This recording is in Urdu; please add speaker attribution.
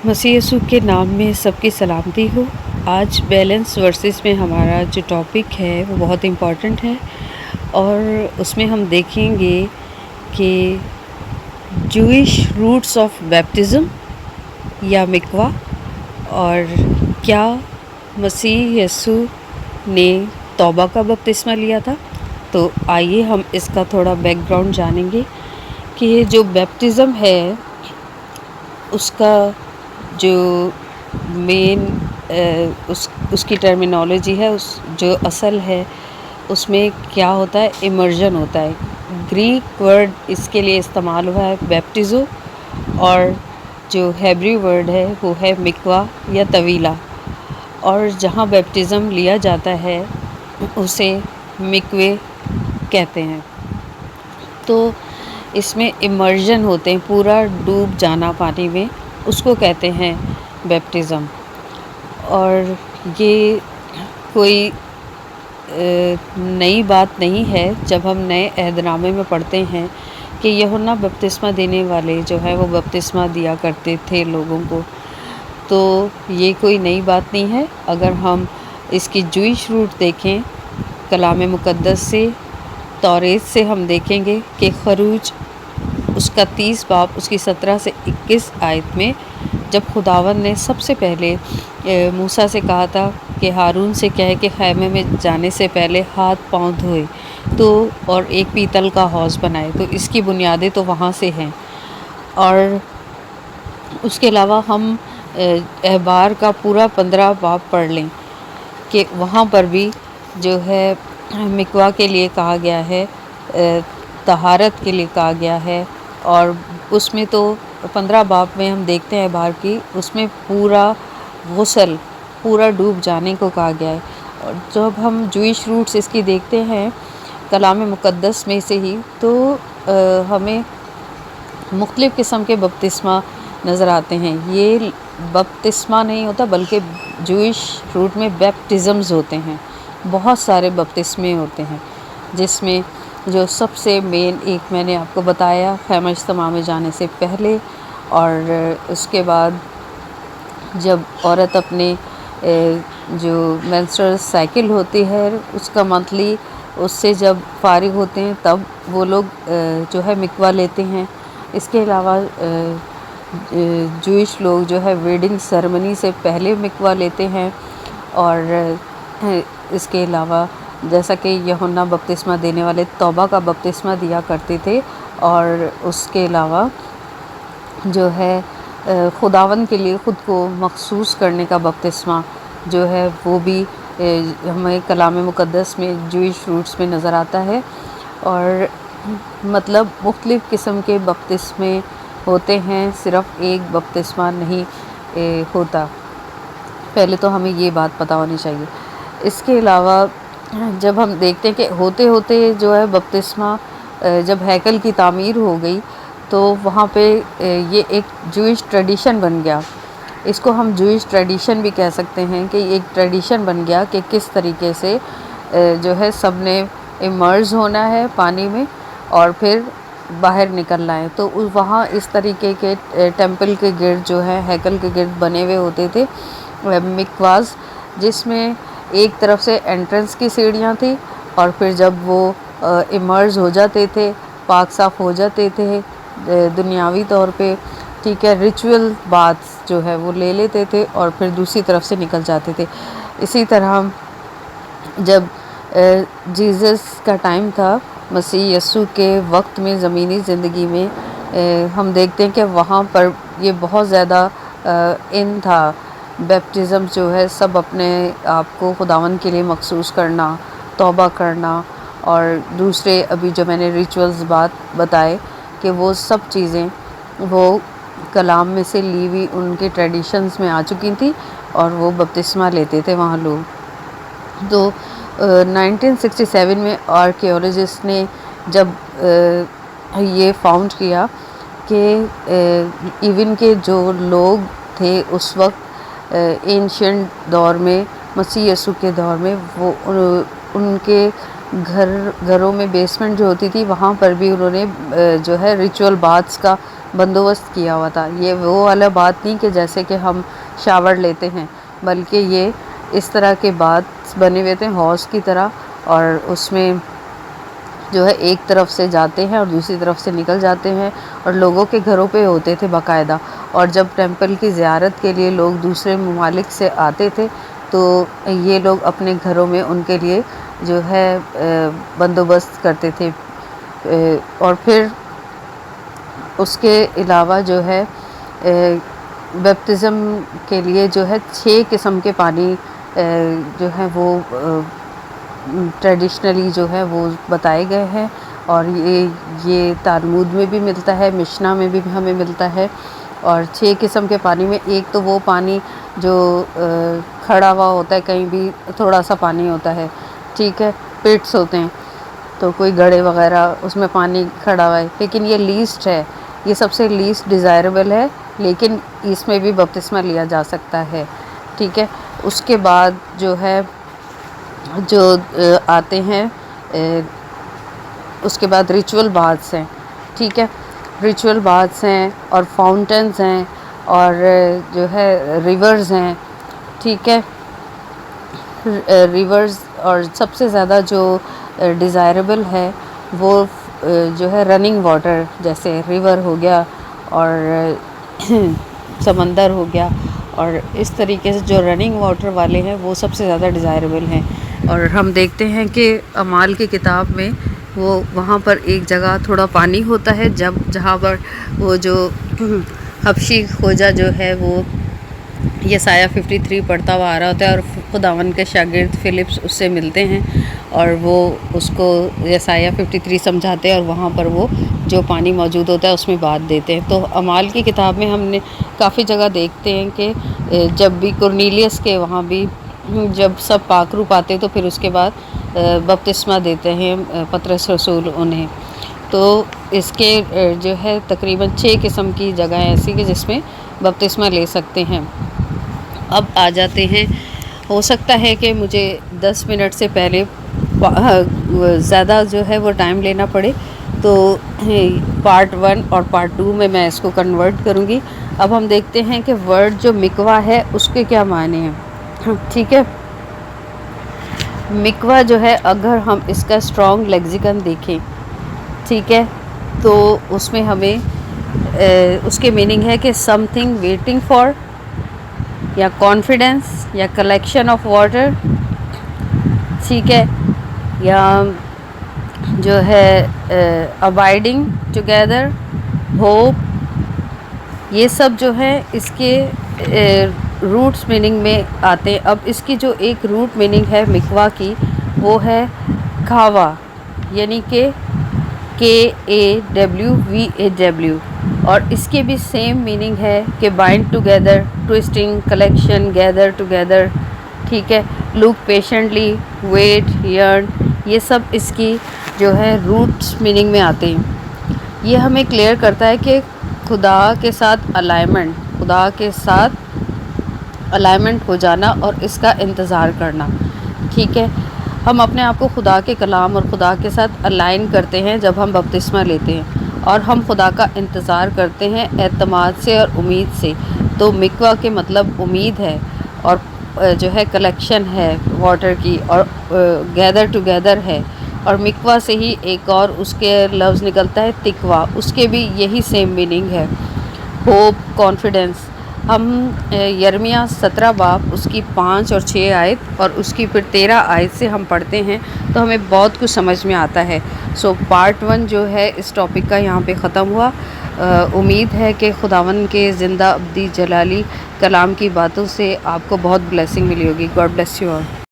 Speaker 1: مسیح یسوع کے نام میں سب کی سلامتی ہو۔ آج بیلنس ورسز میں ہمارا جو ٹاپک ہے وہ بہت امپورٹنٹ ہے، اور اس میں ہم دیکھیں گے کہ جوئش روٹس آف بیپٹزم یا مکوا، اور کیا مسیح یسوع نے توبہ کا بپتسمہ لیا تھا۔ تو آئیے ہم اس کا تھوڑا بیک گراؤنڈ جانیں گے کہ یہ جو بیپٹزم ہے اس کا جو مین اس کی ٹرمینالوجی ہے، جو اصل ہے اس میں کیا ہوتا ہے، امرجن ہوتا ہے۔ گریک ورڈ اس کے لیے استعمال ہوا ہے بیپٹزو، اور جو ہیبری ورڈ ہے وہ ہے مکوا یا طویلہ، اور جہاں بیپٹزم لیا جاتا ہے اسے مکوے کہتے ہیں۔ تو اس میں امرجن ہوتے ہیں، پورا ڈوب جانا پانی میں، اس کو کہتے ہیں بیپٹزم۔ اور یہ کوئی نئی بات نہیں ہے، جب ہم نئے عہد نامے میں پڑھتے ہیں کہ یوحنا بپتسمہ دینے والے جو ہے وہ بپتسمہ دیا کرتے تھے لوگوں کو، تو یہ کوئی نئی بات نہیں ہے۔ اگر ہم اس کی جوئش روٹ دیکھیں کلام مقدس سے، توریت سے، ہم دیکھیں گے کہ خروج اس کا 30 باب اس کی 17 سے 21 آیت میں، جب خداوند نے سب سے پہلے موسیٰ سے کہا تھا کہ ہارون سے کہے کہ خیمے میں جانے سے پہلے ہاتھ پاؤں دھوئے تو اور ایک پیتل کا حوض بنائے، تو اس کی بنیادیں تو وہاں سے ہیں۔ اور اس کے علاوہ ہم احبار کا پورا 15 باب پڑھ لیں کہ وہاں پر بھی جو ہے مکوا کے لیے کہا گیا ہے، طہارت کے لیے کہا گیا ہے، اور اس میں تو 15 باب میں ہم دیکھتے ہیں احبار کی، اس میں پورا غسل، پورا ڈوب جانے کو کہا گیا ہے۔ اور جب ہم جوئش روٹس اس کی دیکھتے ہیں کلام مقدس میں سے ہی، تو ہمیں مختلف قسم کے بپتسمہ نظر آتے ہیں۔ یہ بپتسمہ نہیں ہوتا بلکہ جوئش روٹ میں بیپٹزمز ہوتے ہیں، بہت سارے بپتسمے ہوتے ہیں، جس میں جو سب سے مین ایک میں نے آپ کو بتایا خیمہ اجتماع میں جانے سے پہلے، اور اس کے بعد جب عورت اپنے جو مینسٹرل سائیکل ہوتی ہے اس کا منتھلی، اس سے جب فارغ ہوتے ہیں تب وہ لوگ جو ہے مکوا لیتے ہیں۔ اس کے علاوہ جوئش لوگ جو ہے ویڈنگ سیرمنی سے پہلے مکوا لیتے ہیں، اور اس کے علاوہ جیسا کہ یوحنا بپتسمہ دینے والے توبہ کا بپتسمہ دیا کرتے تھے، اور اس کے علاوہ جو ہے خداوند کے لیے خود کو مخصوص کرنے کا بپتسمہ جو ہے وہ بھی ہمیں کلام مقدس میں جوئش روٹس میں نظر آتا ہے۔ اور مطلب مختلف قسم کے بپتسمے ہوتے ہیں، صرف ایک بپتسمہ نہیں ہوتا۔ پہلے تو ہمیں یہ بات پتہ ہونی چاہیے۔ اس کے علاوہ جب ہم دیکھتے ہیں کہ ہوتے ہوتے جو ہے بپتسمہ، جب ہیکل کی تعمیر ہو گئی تو وہاں پہ یہ ایک جوئش ٹریڈیشن بن گیا۔ اس کو ہم جوئش ٹریڈیشن بھی کہہ سکتے ہیں کہ ایک ٹریڈیشن بن گیا کہ کس طریقے سے جو ہے سب نے امرز ہونا ہے پانی میں اور پھر باہر نکلنا ہے۔ تو وہاں اس طریقے کے ٹیمپل کے گرد جو ہے ہیکل کے گرد بنے ہوئے ہوتے تھے مکواز، جس میں ایک طرف سے انٹرنس کی سیڑھیاں تھیں، اور پھر جب وہ امرز ہو جاتے تھے، پاک صاف ہو جاتے تھے دنیاوی طور پہ، ٹھیک ہے، ریچول باتھ جو ہے وہ لے لیتے تھے اور پھر دوسری طرف سے نکل جاتے تھے۔ اسی طرح جب جیزس کا ٹائم تھا، مسیح یسوع کے وقت میں زمینی زندگی میں، ہم دیکھتے ہیں کہ وہاں پر یہ بہت زیادہ ان تھا، بیپٹزم جو ہے سب اپنے آپ کو خداوند کے لیے مخصوص کرنا، توبہ کرنا، اور دوسرے ابھی جو میں نے ریچولز بات بتائے کہ وہ سب چیزیں وہ کلام میں سے لی ہوئی ان کے ٹریڈیشنز میں آ چکی تھیں، اور وہ بپتسمہ لیتے تھے وہاں لوگ۔ تو 1967 میں آرکیولوجسٹ نے جب یہ فاؤنڈ کیا کہ ایون کے جو لوگ تھے اس وقت اینشینٹ دور میں، مسیح یسوع کے دور میں، وہ ان کے گھروں میں بیسمنٹ جو ہوتی تھی وہاں پر بھی انہوں نے جو ہے ریچول باتھس کا بندوبست کیا ہوا تھا. یہ وہ والا بات نہیں کہ جیسے کہ ہم شاور لیتے ہیں، بلکہ یہ اس طرح کے بات بنے ہوئے تھے حوض کی طرح، اور اس میں جو ہے ایک طرف سے جاتے ہیں اور دوسری طرف سے نکل جاتے ہیں، اور لوگوں کے گھروں پہ ہوتے تھے باقاعدہ. اور جب ٹیمپل کی زیارت کے لیے لوگ دوسرے ممالک سے آتے تھے تو یہ لوگ اپنے گھروں میں ان کے لیے جو ہے بندوبست کرتے تھے. اور پھر اس کے علاوہ جو ہے بیپٹزم کے لیے جو ہے 6 قسم کے پانی جو ہے وہ ٹریڈیشنلی جو ہے وہ بتائے گئے ہیں، اور یہ تالمود میں بھی ملتا ہے، مشنا میں بھی ہمیں ملتا ہے. اور 6 قسم کے پانی میں ایک تو وہ پانی جو کھڑا ہوا ہوتا ہے، کہیں بھی تھوڑا سا پانی ہوتا ہے، ٹھیک ہے، پٹس ہوتے ہیں تو کوئی گڑھے وغیرہ اس میں پانی کھڑا ہوا ہے، لیکن یہ لیسٹ ہے، یہ سب سے لیسٹ ڈیزائربل ہے، لیکن اس میں بھی بپتسمہ لیا جا سکتا ہے، ٹھیک ہے. اس کے بعد جو ہے جو آتے ہیں اس کے بعد ریچول باتھس ہیں، ٹھیک ہے، ریچول باتھس ہیں اور فاؤنٹنز ہیں اور جو ہے ریورز ہیں، ٹھیک ہے. ریورز، اور سب سے زیادہ جو ڈیزائربل ہے وہ جو ہے رننگ واٹر، جیسے ریور ہو گیا اور سمندر ہو گیا، اور اس طریقے سے جو رننگ واٹر والے ہیں وہ سب سے زیادہ ڈیزائربل ہیں. اور ہم دیکھتے ہیں کہ اعمال کی کتاب میں وہ وہاں پر ایک جگہ تھوڑا پانی ہوتا ہے جہاں پر وہ جو حبشی خوجہ جو ہے وہ یسایہ 53 پڑھتا ہوا آ رہا ہوتا ہے، اور خداوند کے شاگرد فلپس اس سے ملتے ہیں اور وہ اس کو یسایہ 53 سمجھاتے ہیں، اور وہاں پر وہ جو پانی موجود ہوتا ہے اس میں بات دیتے ہیں. تو اعمال کی کتاب میں ہم نے کافی جگہ دیکھتے ہیں کہ جب بھی کرنیلیس کے وہاں بھی جب سب پاک روح پاتے تو پھر اس کے بعد بپتسمہ دیتے ہیں پطرس رسول انہیں. تو اس کے جو ہے تقریباً 6 قسم کی جگہیں ایسی کہ جس میں بپتسمہ لے سکتے ہیں. اب آ جاتے ہیں، ہو سکتا ہے کہ مجھے 10 منٹ سے پہلے زیادہ جو ہے وہ ٹائم لینا پڑے، تو پارٹ 1 اور پارٹ 2 میں اس کو کنورٹ کروں گی. اب ہم دیکھتے ہیں کہ ورڈ جو مکوا ہے اس کے کیا معنی ہیں، ٹھیک ہے. مکوا جو ہے اگر ہم اس کا اسٹرانگ لیگزیکن دیکھیں، ٹھیک ہے، تو اس میں ہمیں اس کے میننگ ہے کہ سم تھنگ ویٹنگ فار، یا کانفیڈنس، یا کلیکشن آف واٹر، ٹھیک ہے، یا جو ہے ابائڈنگ ٹوگیدر، ہوپ، یہ سب جو ہے اس کے روٹس میننگ میں آتے ہیں. اب اس کی جو ایک روٹ میننگ ہے مکوا کی وہ ہے کھاوا، یعنی کہ KAWVAW، اور اس کے بھی سیم میننگ ہے کہ bind together, twisting, collection, gather together, ٹھیک ہے، لک پیشنٹلی، ویٹ، یرن، یہ سب اس کی جو ہے روٹس میننگ میں آتے ہیں. یہ ہمیں کلیئر کرتا ہے کہ خدا کے ساتھ الائنمنٹ، خدا کے ساتھ الائنمنٹ ہو جانا اور اس کا انتظار کرنا، ٹھیک ہے. ہم اپنے آپ کو خدا کے کلام اور خدا کے ساتھ الائن کرتے ہیں جب ہم بپتسمہ لیتے ہیں، اور ہم خدا کا انتظار کرتے ہیں اعتماد سے اور امید سے. تو مکوا کے مطلب امید ہے، اور جو ہے کلیکشن ہے واٹر کی، اور گیدر ٹوگیدر ہے. اور مکوا سے ہی ایک اور اس کے لفظ نکلتا ہے تکوا، اس کے بھی یہی سیم میننگ ہے، ہوپ، کانفیڈنس. ہم یرمیہ 17 باب اس کی 5 اور 6 آیت اور اس کی پھر 13 آیت سے ہم پڑھتے ہیں تو ہمیں بہت کچھ سمجھ میں آتا ہے. سو پارٹ 1 جو ہے اس ٹاپک کا یہاں پہ ختم ہوا. امید ہے کہ خداوند کے زندہ ابدی جلالی کلام کی باتوں سے آپ کو بہت بلیسنگ ملی ہوگی. God bless you all.